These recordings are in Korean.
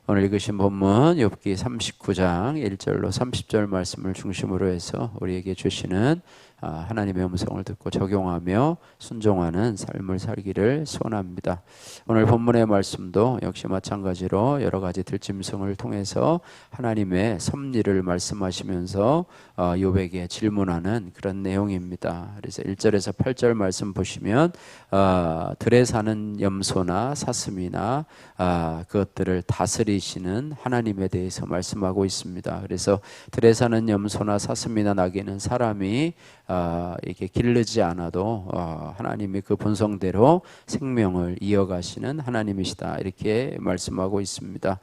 오늘 읽으신 본문 욥기 39장 1절로 30절 말씀을 중심으로 해서 우리에게 주시는 하나님의 음성을 듣고 적용하며 순종하는 삶을 살기를 소원합니다. 오늘 본문의 말씀도 역시 마찬가지로 여러 가지 들짐승을 통해서 하나님의 섭리를 말씀하시면서 욥에게 질문하는 그런 내용입니다. 그래서 1절에서 8절 말씀 보시면 들에 사는 염소나 사슴이나 그것들을 다스리시는 하나님에 대해서 말씀하고 있습니다. 그래서 들에 사는 염소나 사슴이나 나귀는 사람이 이렇게 기르지 않아도 하나님이 그 본성대로 생명을 이어가시는 하나님이시다, 이렇게 말씀하고 있습니다.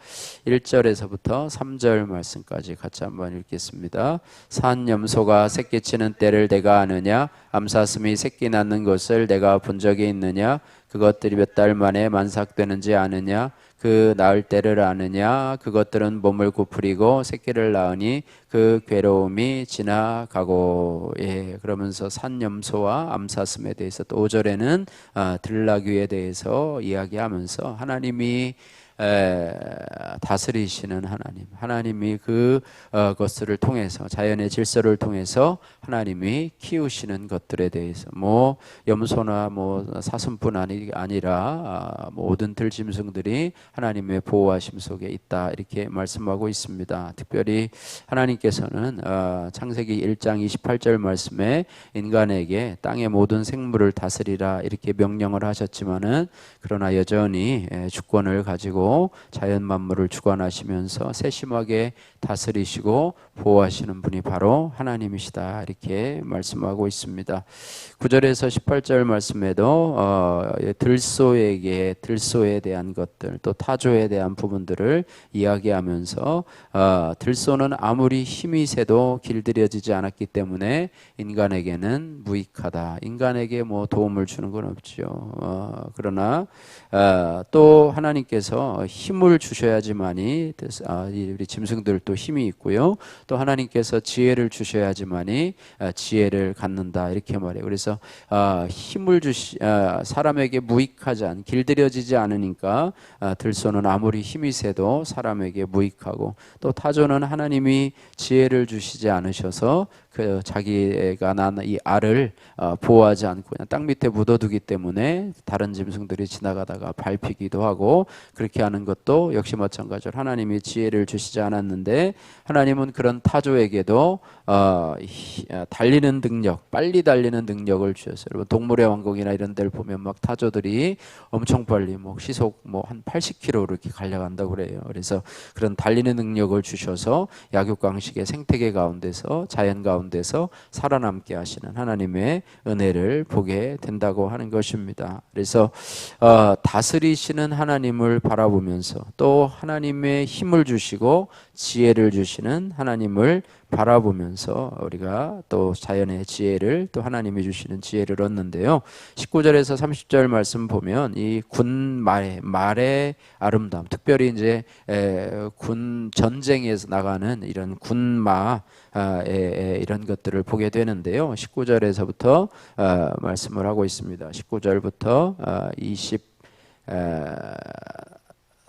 1절에서부터 3절 말씀까지 같이 한번 읽겠습니다. 산 염소가 새끼치는 때를 내가 아느냐? 암사슴이 새끼 낳는 것을 내가 본 적이 있느냐? 그것들이 몇 달 만에 만삭되는지 아느냐? 그 낳을 때를 아느냐? 그것들은 몸을 고프리고 새끼를 낳으니 그 괴로움이 지나가고. 그러면서 산염소와 암사슴에 대해서 또 5절에는 들나귀에 대해서 이야기하면서 하나님이 다스리시는 하나님이 그것들을 통해서, 자연의 질서를 통해서 하나님이 키우시는 것들에 대해서, 염소나 사슴뿐 아니라 모든 들짐승들이 하나님의 보호하심 속에 있다, 이렇게 말씀하고 있습니다. 특별히 하나님께서는 창세기 1장 28절 말씀에 인간에게 땅의 모든 생물을 다스리라, 이렇게 명령을 하셨지만은 그러나 여전히 주권을 가지고 자연 만물을 주관하시면서 세심하게 다스리시고 보호하시는 분이 바로 하나님이시다, 이렇게 말씀하고 있습니다. 9절에서 18절 말씀에도 들소에 대한 것들, 또 타조에 대한 부분들을 이야기하면서 들소는 아무리 힘이 세도 길들여지지 않았기 때문에 인간에게는 무익하다, 인간에게 도움을 주는 건 없죠. 그러나 또 하나님께서 힘을 주셔야지만이 우리 짐승들도 힘이 있고요, 또 하나님께서 지혜를 주셔야지만이 지혜를 갖는다, 이렇게 말해요. 그래서 힘을 사람에게 무익하지 않은, 길들여지지 않으니까 들소는 아무리 힘이 세도 사람에게 무익하고, 또 타조는 하나님이 지혜를 주시지 않으셔서 자기가 낳은 이 알을 보호하지 않고 그냥 땅 밑에 묻어두기 때문에 다른 짐승들이 지나가다가 밟히기도 하고, 그렇게 하는 것도 역시 마찬가지로 하나님이 지혜를 주시지 않았는데, 하나님은 그런 타조에게도 달리는 능력, 빨리 달리는 능력을 주셨어요. 여러분, 동물의 왕국이나 이런 데를 보면 막 타조들이 엄청 빨리 시속 한 80km로 이렇게 달려간다고 그래요. 그래서 그런 달리는 능력을 주셔서 약육강식의 생태계 가운데서, 자연 가운데서 살아남게 하시는 하나님의 은혜를 보게 된다고 하는 것입니다. 그래서 다스리시는 하나님을 바라보면서, 또 하나님의 힘을 주시고 지혜를 주시는 하나님을 바라보면서 우리가 또 자연의 지혜를, 또 하나님이 주시는 지혜를 얻는데요. 19절에서 30절 말씀 보면 이 말의 아름다움, 특별히 이제 군 전쟁에서 나가는 이런 군마의 이런 것들을 보게 되는데요. 19절에서부터 말씀을 하고 있습니다. 19절부터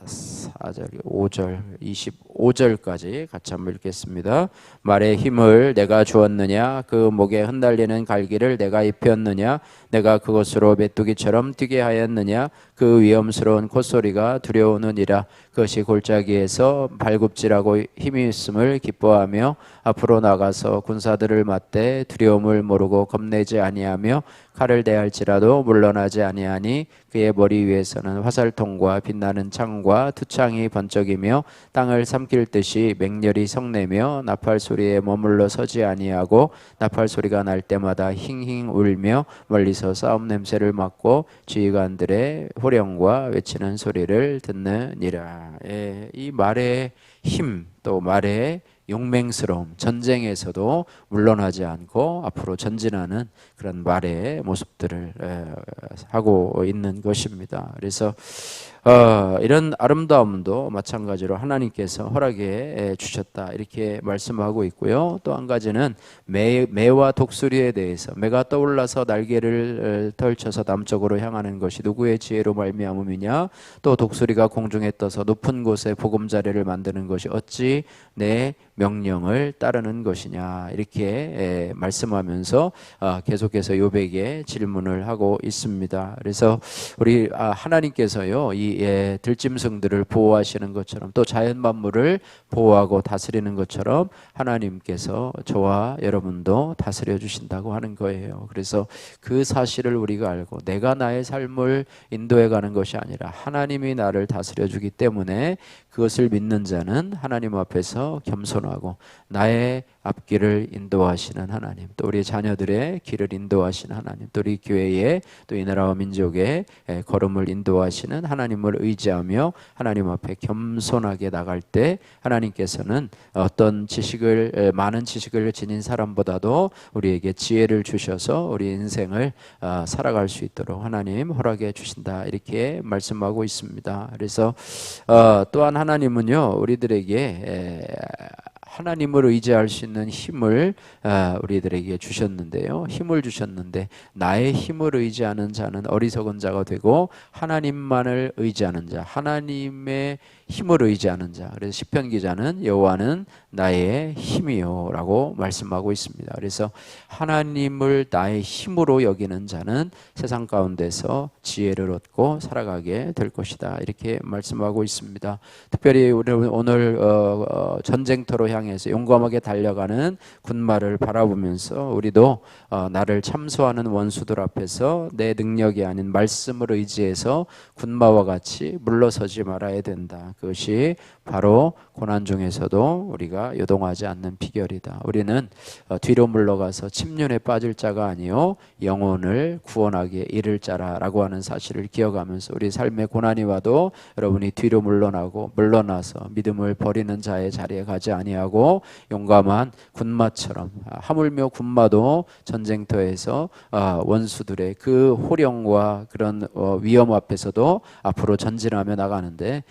4절, 5절, 25절까지 같이 한번 읽겠습니다. 말의 힘을 내가 주었느냐? 그 목에 흩날리는 갈기를 내가 입혔느냐? 내가 그것으로 메뚜기처럼 뛰게 하였느냐? 그 위험스러운 콧소리가 두려우느니라. 그것이 골짜기에서 발굽질하고 힘이 있음을 기뻐하며 앞으로 나가서 군사들을 맞대 두려움을 모르고 겁내지 아니하며 칼을 대할지라도 물러나지 아니하니 그의 머리 위에서는 화살통과 빛나는 창과 투창이 번쩍이며 땅을 삼킬 듯이 맹렬히 성내며 나팔 소리에 머물러 서지 아니하고 나팔 소리가 날 때마다 힝힝 울며 멀리서 싸움 냄새를 맡고 지휘관들의 호령과 외치는 소리를 듣느니라. 이 말의 힘, 또 말의 용맹스러움, 전쟁에서도 물러나지 않고 앞으로 전진하는 그런 말의 모습들을 하고 있는 것입니다. 그래서 이런 아름다움도 마찬가지로 하나님께서 허락해 주셨다 이렇게 말씀하고 있고요. 또 한 가지는 매와 독수리에 대해서 매가 떠올라서 날개를 펼쳐서 남쪽으로 향하는 것이 누구의 지혜로 말미암음이냐, 또 독수리가 공중에 떠서 높은 곳에 보금자리를 만드는 것이 어찌 내 명령을 따르는 것이냐 이렇게 말씀하면서 계속해서 욥에게 질문을 하고 있습니다. 그래서 우리 하나님께서요 이 들짐승들을 보호하시는 것처럼 또 자연 만물을 보호하고 다스리는 것처럼 하나님께서 저와 여러분도 다스려 주신다고 하는 거예요. 그래서 그 사실을 우리가 알고 내가 나의 삶을 인도해 가는 것이 아니라 하나님이 나를 다스려 주기 때문에 그것을 믿는 자는 하나님 앞에서 겸손하고 나의 앞길을 인도하시는 하나님, 또 우리 자녀들의 길을 인도하시는 하나님, 또 우리 교회의 또 이 나라와 민족의 걸음을 인도하시는 하나님을 의지하며 하나님 앞에 겸손하게 나갈 때 하나님께서는 어떤 많은 지식을 지닌 사람보다도 우리에게 지혜를 주셔서 우리 인생을 살아갈 수 있도록 하나님 허락해 주신다 이렇게 말씀하고 있습니다. 그래서 또한 하나님은요 우리들에게 하나님을 의지할 수 있는 힘을 우리들에게 주셨는데요. 힘을 주셨는데 나의 힘을 의지하는 자는 어리석은 자가 되고 하나님만을 의지하는 자, 하나님의 힘을 의지하는 자. 그래서 시편 기자는 여호와는 나의 힘이요라고 말씀하고 있습니다. 그래서 하나님을 나의 힘으로 여기는 자는 세상 가운데서 지혜를 얻고 살아가게 될 것이다. 이렇게 말씀하고 있습니다. 특별히 오늘 전쟁터로 향해서 용감하게 달려가는 군마를 바라보면서 우리도 나를 참소하는 원수들 앞에서 내 능력이 아닌 말씀을 의지해서 군마와 같이 물러서지 말아야 된다. 그것이 바로 고난 중에서도 우리가 요동하지 않는 비결이다. 우리는 뒤로 물러가서 침륜에 빠질 자가 아니요 영혼을 구원하기에 이를 자라라고 하는 사실을 기억하면서 우리 삶에 고난이 와도 여러분이 뒤로 물러나서 믿음을 버리는 자의 자리에 가지 아니하고 용감한 군마처럼, 하물며 군마도 전쟁터에서 원수들의 그 호령과 그런 위험 앞에서도 앞으로 전진하며 나가는데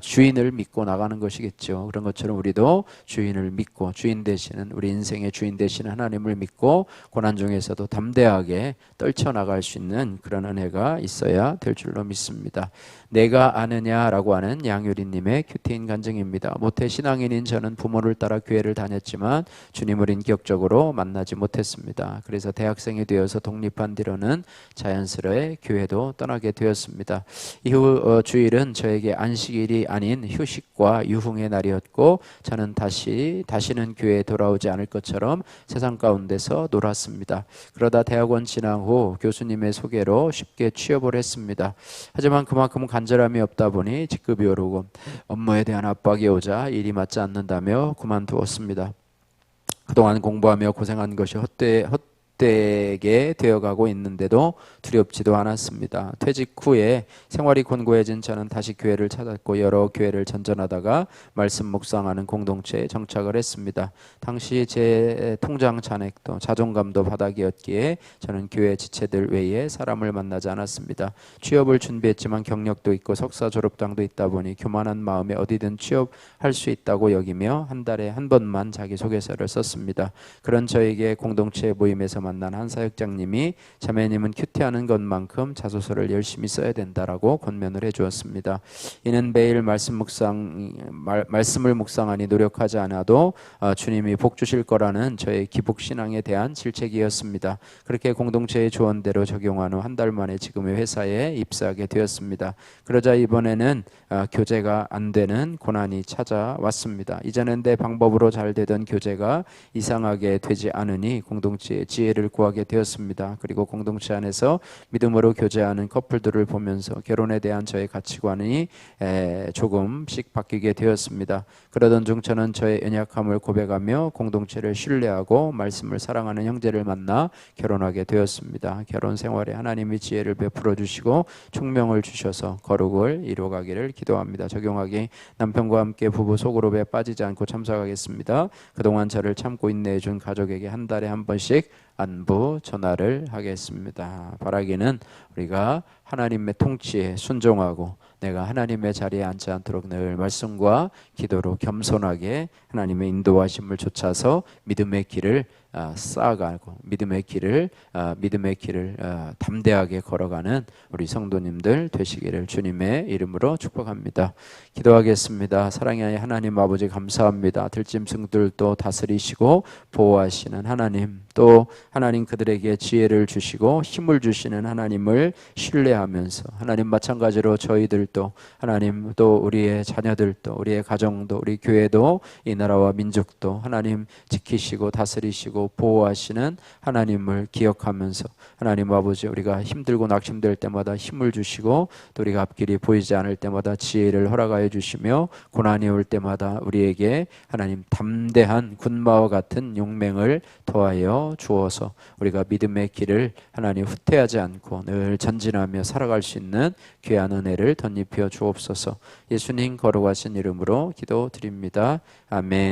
주인을 믿고 나가는 것이겠죠. 그런 것처럼 우리도 주인을 믿고 주인 되시는 우리 인생의 주인 되시는 하나님을 믿고 고난 중에서도 담대하게 떨쳐나갈 수 있는 그런 은혜가 있어야 될 줄로 믿습니다. 내가 아느냐라고 하는 양유리님의 큐티인 간증입니다. 모태 신앙인인 저는 부모를 따라 교회를 다녔지만 주님을 인격적으로 만나지 못했습니다. 그래서 대학생이 되어서 독립한 뒤로는 자연스레 교회도 떠나게 되었습니다. 이후 주일은 저에게 안식일이 아닌 휴식과 유흥의 날이었고 저는 다시는 교회에 돌아오지 않을 것처럼 세상 가운데서 놀았습니다. 그러다 대학원 진학 후 교수님의 소개로 쉽게 취업을 했습니다. 하지만 그만큼 간절함이 없다 보니 직급이 오르고 업무에 대한 압박이 오자 일이 맞지 않는다며 그만두었습니다. 그동안 공부하며 고생한 것이 헛되게 되어가고 있는데도 두렵지도 않았습니다. 퇴직 후에 생활이 곤고해진 저는 다시 교회를 찾았고 여러 교회를 전전하다가 말씀 묵상하는 공동체에 정착을 했습니다. 당시 제 통장 잔액도 자존감도 바닥이었기에 저는 교회 지체들 외에 사람을 만나지 않았습니다. 취업을 준비했지만 경력도 있고 석사 졸업장도 있다 보니 교만한 마음에 어디든 취업할 수 있다고 여기며 한 달에 한 번만 자기소개서를 썼습니다. 그런 저에게 공동체 모임에서 만난 한 사역장님이 자매님은 큐티하는 것만큼 자소서를 열심히 써야 된다라고 권면을 해주었습니다. 이는 매일 말씀을 묵상하니 노력하지 않아도 주님이 복 주실 거라는 저의 기복신앙에 대한 질책이었습니다. 그렇게 공동체의 조언대로 적용한 후 한 달 만에 지금의 회사에 입사하게 되었습니다. 그러자 이번에는 교제가 안 되는 고난이 찾아왔습니다. 이전엔 내 방법으로 잘 되던 교제가 이상하게 되지 않으니 공동체의 지혜를 구하게 되었습니다. 그리고 공동체 안에서 믿음으로 교제하는 커플들을 보면서 결혼에 대한 저의 가치관이 조금씩 바뀌게 되었습니다. 그러던 중 저는 저의 연약함을 고백하며 공동체를 신뢰하고 말씀을 사랑하는 형제를 만나 결혼하게 되었습니다. 결혼 생활에 하나님이 지혜를 베풀어 주시고 총명을 주셔서 거룩을 이루어가기를 기도합니다. 적용하기 남편과 함께 부부 소그룹에 빠지지 않고 참석하겠습니다. 그동안 저를 참고 인내해 준 가족에게 한 달에 한 번씩 안부 전화를 하겠습니다. 바라기는 우리가 하나님의 통치에 순종하고 내가 하나님의 자리에 앉지 않도록 늘 말씀과 기도로 겸손하게 하나님의 인도하심을 좇아서 믿음의 길을 쌓아가고 믿음의 길을 담대하게 걸어가는 우리 성도님들 되시기를 주님의 이름으로 축복합니다. 기도하겠습니다. 사랑의 하나님 아버지 감사합니다. 들짐승들도 다스리시고 보호하시는 하나님, 또 하나님 그들에게 지혜를 주시고 힘을 주시는 하나님을 신뢰하면서 하나님 마찬가지로 저희들도 하나님 또 우리의 자녀들도 우리의 가정도 우리 교회도 이 나라와 민족도 하나님 지키시고 다스리시고 보호하시는 하나님을 기억하면서 하나님 아버지 우리가 힘들고 낙심될 때마다 힘을 주시고 또 우리가 앞길이 보이지 않을 때마다 지혜를 허락하여 주시며 고난이 올 때마다 우리에게 하나님 담대한 군마와 같은 용맹을 더하여 주어서 우리가 믿음의 길을 하나님 후퇴하지 않고 늘 전진하며 살아갈 수 있는 귀한 은혜를 덧입혀 주옵소서. 예수님 거룩하신 이름으로 기도드립니다. 아멘.